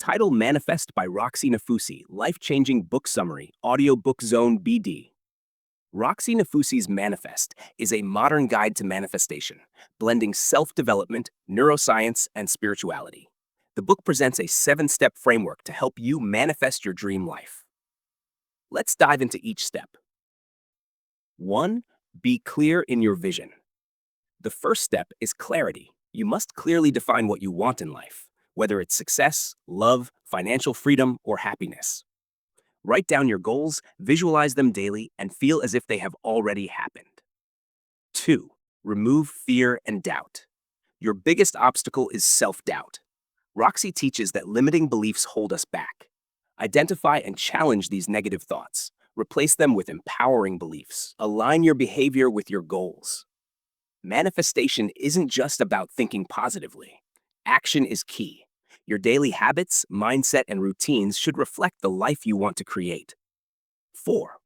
Title Manifest by Roxie Nafousi, Life-Changing Book Summary, Audiobook Zone BD. Roxie Nafousi's Manifest is a modern guide to manifestation, blending self-development, neuroscience, and spirituality. The book presents a 7-step framework to help you manifest your dream life. Let's dive into each step. 1. Be clear in your vision. The first step is clarity. You must clearly define what you want in life, whether it's success, love, financial freedom, or happiness. Write down your goals, visualize them daily, and feel as if they have already happened. 2. Remove fear and doubt. Your biggest obstacle is self-doubt. Roxie teaches that limiting beliefs hold us back. Identify and challenge these negative thoughts. Replace them with empowering beliefs. Align your behavior with your goals. Manifestation isn't just about thinking positively. Action is key. Your daily habits, mindset, and routines should reflect the life you want to create. 4.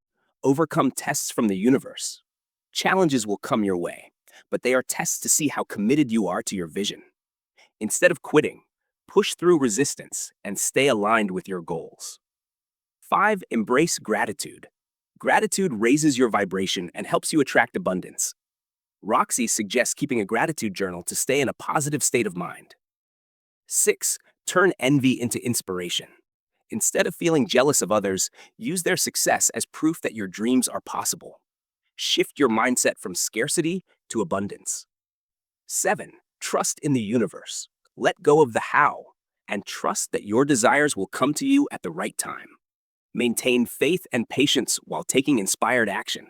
Overcome tests from the universe. Challenges will come your way, but they are tests to see how committed you are to your vision. Instead of quitting, push through resistance and stay aligned with your goals. 5. Embrace gratitude. Gratitude raises your vibration and helps you attract abundance. Roxie suggests keeping a gratitude journal to stay in a positive state of mind. 6. Turn envy into inspiration. Instead of feeling jealous of others, use their success as proof that your dreams are possible. Shift your mindset from scarcity to abundance. 7. Trust in the universe. Let go of the how and trust that your desires will come to you at the right time. Maintain faith and patience while taking inspired action.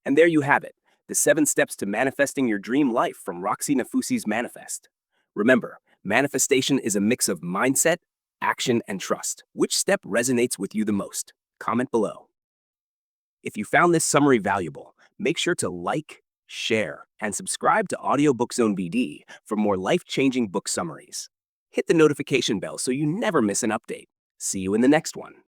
And there you have it, the 7 steps to manifesting your dream life from Roxie Nafousi's Manifest. Remember, manifestation is a mix of mindset, action, and trust. Which step resonates with you the most? Comment below. If you found this summary valuable, make sure to like, share, and subscribe to Audiobook Zone BD for more life-changing book summaries. Hit the notification bell so you never miss an update. See you in the next one.